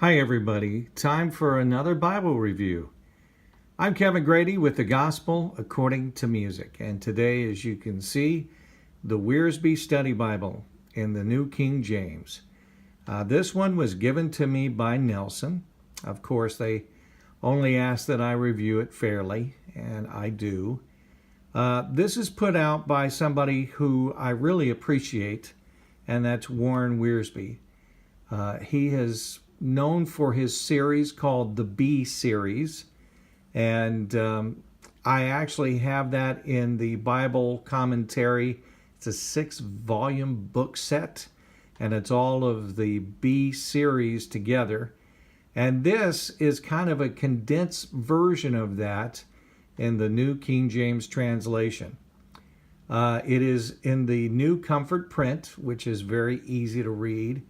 Hi everybody, time for another Bible review. I'm Kevin Grady with the Gospel According to Music, and today, as you can see, the Wiersbe Study Bible in the New King James. This one was given to me by Nelson. Of course, they only ask that I review it fairly, and I do. This is put out by somebody who I really appreciate, and that's Warren Wiersbe. He is known for his series called the B Series, and I actually have that in the Bible commentary. It's a 6-volume book set, and it's all of the B Series together. And this is kind of a condensed version of that in the New King James translation. It is in the New Comfort print, which is very easy to read.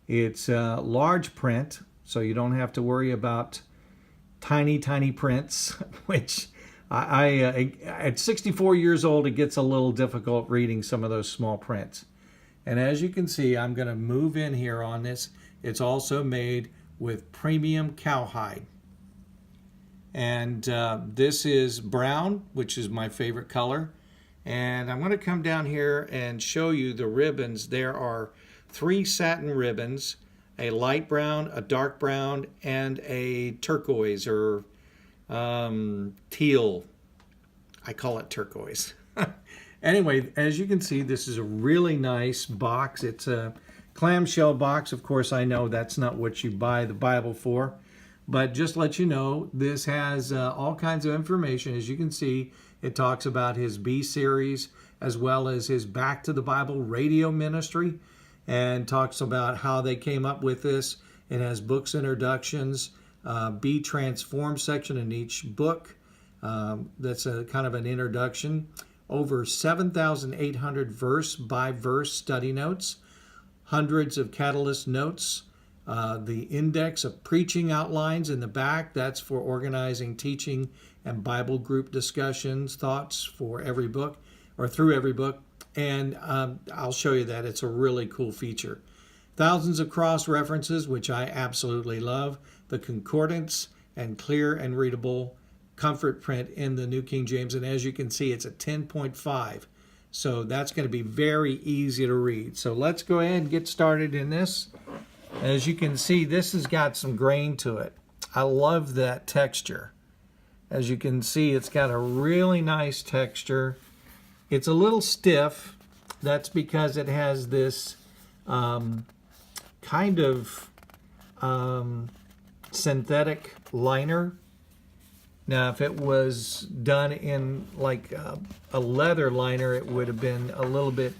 It's large print, so you don't have to worry about tiny prints, which I at 64 years old, it gets a little difficult reading some of those small prints. And as you can see, I'm going to move in here on this. It's also made with premium cowhide. And this is brown, which is my favorite color. And I'm going to come down here and show you the ribbons. There are 3 satin ribbons, a light brown, a dark brown, and a turquoise or teal. I call it turquoise. Anyway, as you can see, this is a really nice box. It's a clamshell box. Of course, I know that's not what you buy the Bible for, but just let you know, this has all kinds of information. As you can see, it talks about his B series as well as his Back to the Bible radio ministry, and talks about how they came up with this. It has books introductions, Be Transformed section in each book. That's a kind of an introduction. Over 7,800 verse by verse study notes, hundreds of catalyst notes, the index of preaching outlines in the back. That's for organizing teaching and Bible group discussions, thoughts for every book or through every book. And I'll show you that. It's a really cool feature. Thousands of cross references, which I absolutely love. The Concordance and clear and readable comfort print in the New King James. And as you can see, it's a 10.5. So that's going to be very easy to read. So let's go ahead and get started in this. As you can see, this has got some grain to it. I love that texture. As you can see, it's got a really nice texture. It's a little stiff. That's because it has this kind of synthetic liner. Now, if it was done in like a leather liner, it would have been a little bit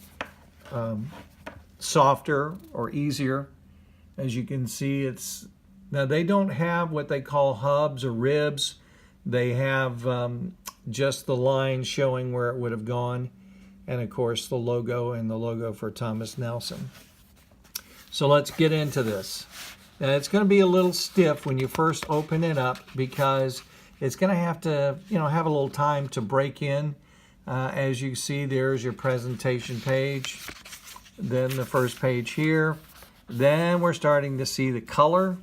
softer or easier. As you can see, now they don't have what they call hubs or ribs. They have just the line showing where it would have gone, and of course the logo for Thomas Nelson. So let's get into this. Now it's going to be a little stiff when you first open it up because it's going to have to, have a little time to break in. As you see, there's your presentation page, then the first page here. Then we're starting to see the color.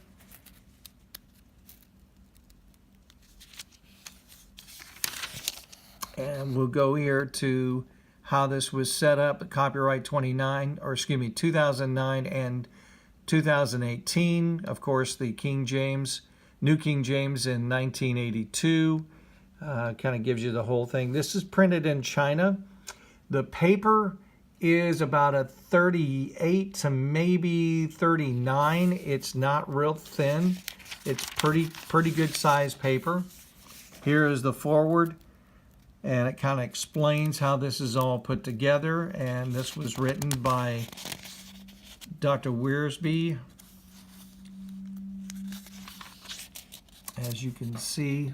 And we'll go here to how this was set up, copyright 2009 and 2018. Of course, the King James, New King James in 1982. Kind of gives you the whole thing. This is printed in China. The paper is about a 38 to maybe 39. It's not real thin. It's pretty good size paper. Here is the foreword. And it kind of explains how this is all put together. And this was written by Dr. Wiersbe. As you can see,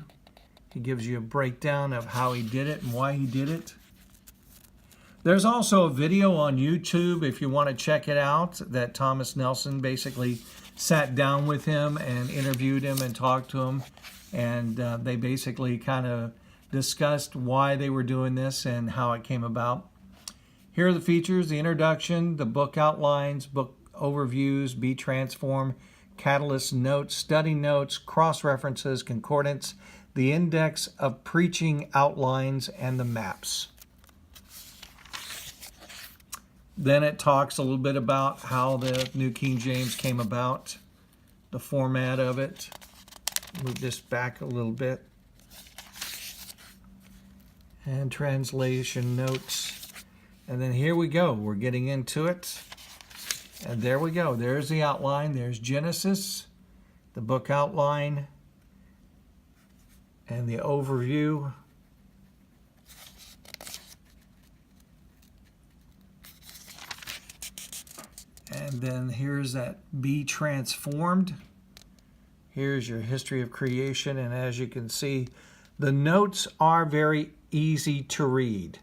he gives you a breakdown of how he did it and why he did it. There's also a video on YouTube if you want to check it out, that Thomas Nelson basically sat down with him and interviewed him and talked to him. And they basically kind of discussed why they were doing this and how it came about. Here are the features: the introduction, the book outlines, book overviews, Be Transformed, catalyst notes, study notes, cross-references, concordance, the index of preaching outlines, and the maps. Then it talks a little bit about how the New King James came about, the format of it. Move this back a little bit. And translation notes. And then here we go. We're getting into it. And there we go. There's the outline. There's Genesis, the book outline, and the overview. And then here's that be transformed. Here's your history of creation. And as you can see, the notes are very easy to read.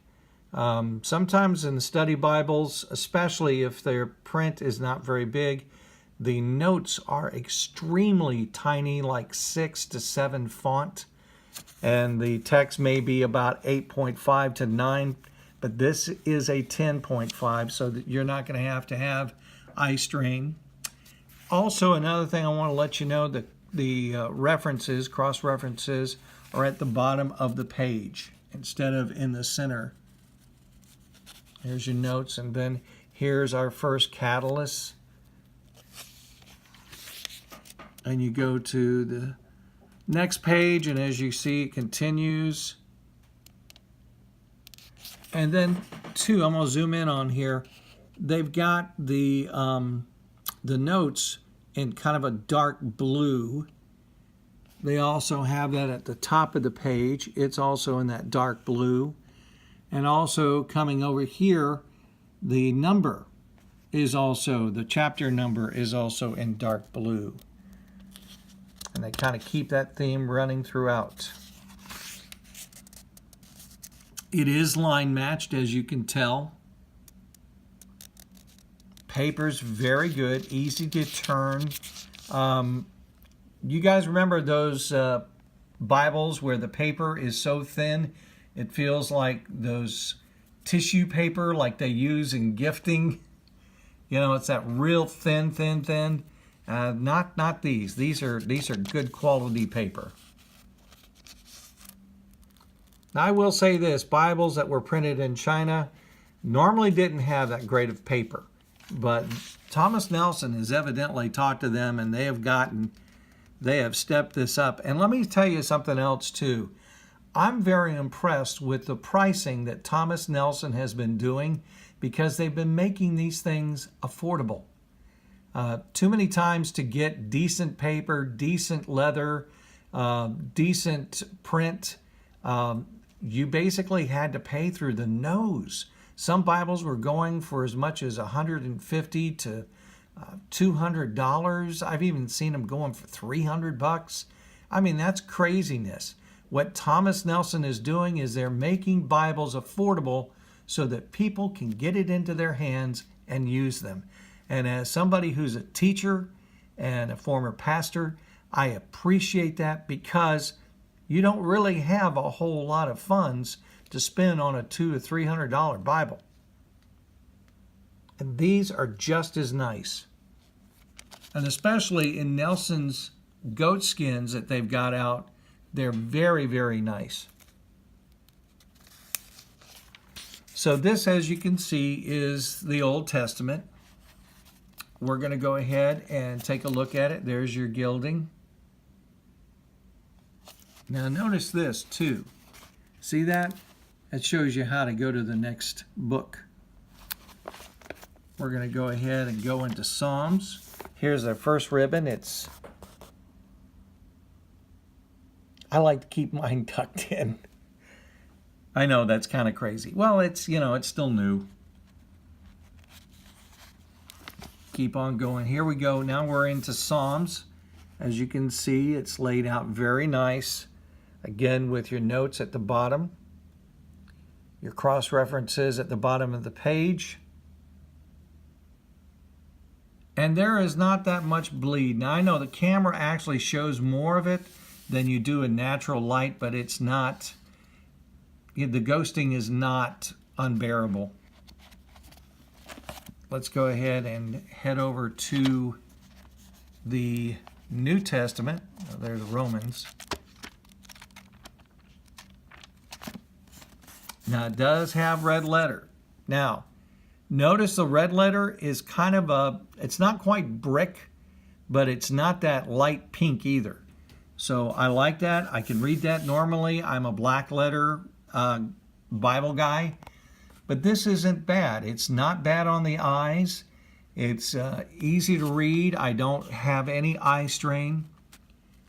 Sometimes in the study Bibles, especially if their print is not very big, the notes are extremely tiny, like 6 to 7 font. And the text may be about 8.5 to 9, but this is a 10.5, so that you're not going to have eye strain. Also, another thing I want to let you know, that the references, cross-references, are at the bottom of the page instead of in the center. Here's your notes, and then here's our first catalyst. And you go to the next page, and as you see, it continues. And then, I'm going to zoom in on here. They've got the notes in kind of a dark blue. They also have that at the top of the page. It's also in that dark blue. And also coming over here, the number is also, the chapter number is also in dark blue. And they kind of keep that theme running throughout. It is line matched, as you can tell. Paper's very good, easy to turn. You guys remember those Bibles where the paper is so thin it feels like those tissue paper like they use in gifting? You know, it's that real thin. Not these. These are good quality paper. Now, I will say this, Bibles that were printed in China normally didn't have that great of paper. But Thomas Nelson has evidently talked to them, and they have stepped this up. And let me tell you something else too. I'm very impressed with the pricing that Thomas Nelson has been doing, because they've been making these things affordable. Too many times to get decent paper, decent leather, decent print, you basically had to pay through the nose. Some Bibles were going for as much as $150 to $200. I've even seen them going for $300. I mean, that's craziness. What Thomas Nelson is doing is they're making Bibles affordable so that people can get it into their hands and use them. And as somebody who's a teacher and a former pastor, I appreciate that, because you don't really have a whole lot of funds to spend on a $200 to $300 Bible. And these are just as nice. And especially in Nelson's goat skins that they've got out, they're very, very nice. So this, as you can see, is the Old Testament. We're going to go ahead and take a look at it. There's your gilding. Now notice this too. See that? It shows you how to go to the next book. We're going to go ahead and go into Psalms. Here's our first ribbon. I like to keep mine tucked in. I know that's kind of crazy. Well, it's still new. Keep on going. Here we go. Now we're into Psalms. As you can see, it's laid out very nice. Again, with your notes at the bottom. Your cross references at the bottom of the page. And there is not that much bleed. Now I know the camera actually shows more of it than you do in natural light, but it's not, the ghosting is not unbearable. Let's go ahead and head over to the New Testament. There's Romans. Now, it does have red letter. Now, notice the red letter is kind of it's not quite brick, but it's not that light pink either. So I like that. I can read that normally. I'm a black letter Bible guy. But this isn't bad. It's not bad on the eyes. It's easy to read. I don't have any eye strain.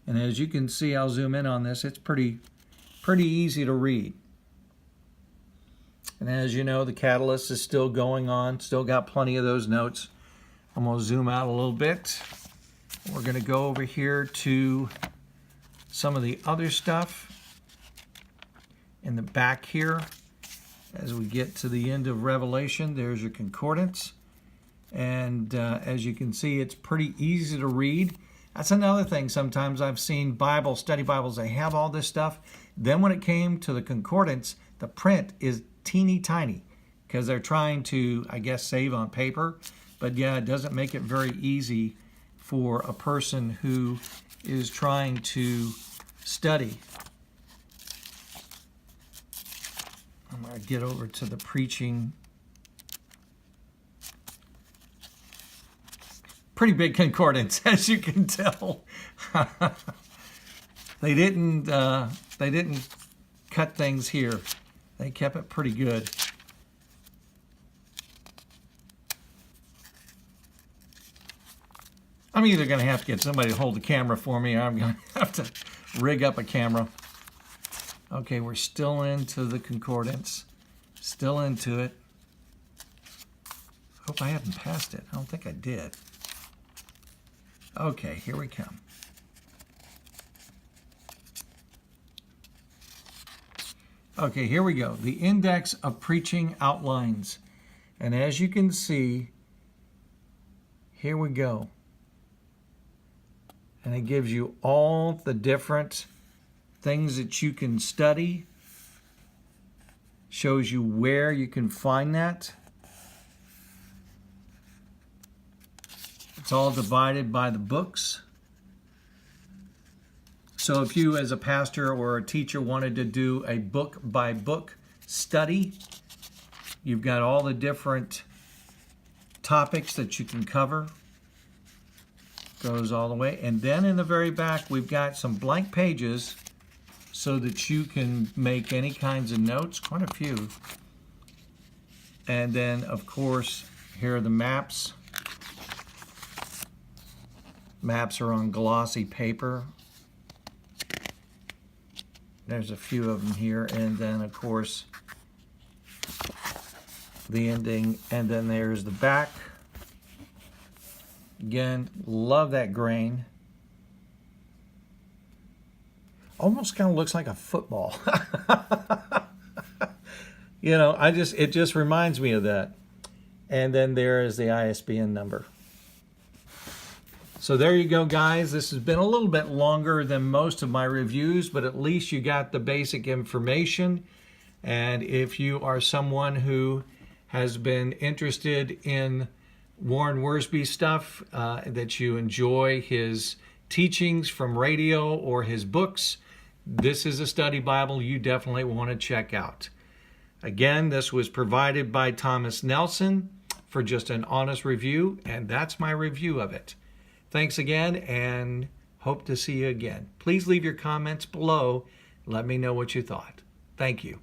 And as you can see, I'll zoom in on this. It's pretty easy to read. And as you know, the catalyst is still going on. Still got plenty of those notes. I'm going to zoom out a little bit. We're going to go over here to some of the other stuff in the back here. As we get to the end of Revelation, there's your concordance. And as you can see, it's pretty easy to read. That's another thing. Sometimes I've seen study Bibles, they have all this stuff. Then when it came to the concordance, the print is teeny tiny because they're trying to, I guess, save on paper. But yeah, it doesn't make it very easy for a person who is trying to study. I'm going to get over to the preaching. Pretty big concordance, as you can tell. They didn't cut things here. They kept it pretty good. I'm either going to have to get somebody to hold the camera for me, or I'm going to have to rig up a camera. Okay, we're still into the concordance. Still into it. Hope I haven't passed it. I don't think I did. Okay, here we come. Okay, here we go. The Index of Preaching Outlines. And as you can see, here we go. And it gives you all the different things that you can study. Shows you where you can find that. It's all divided by the books. So if you as a pastor or a teacher wanted to do a book by book study, you've got all the different topics that you can cover. Goes all the way. And then in the very back, we've got some blank pages so that you can make any kinds of notes, quite a few. And then, of course, here are the maps. Maps are on glossy paper. There's a few of them here. And then, of course, the ending. And then there's the back. Again, love that grain. Almost kind of looks like a football. You know, it just reminds me of that. And then there is the ISBN number. So there you go, guys. This has been a little bit longer than most of my reviews, but at least you got the basic information. And if you are someone who has been interested in Warren Wiersbe stuff, that you enjoy his teachings from radio or his books, this is a study Bible you definitely want to check out. Again, this was provided by Thomas Nelson for just an honest review, and that's my review of it. Thanks again, and hope to see you again. Please leave your comments below. Let me know what you thought. Thank you.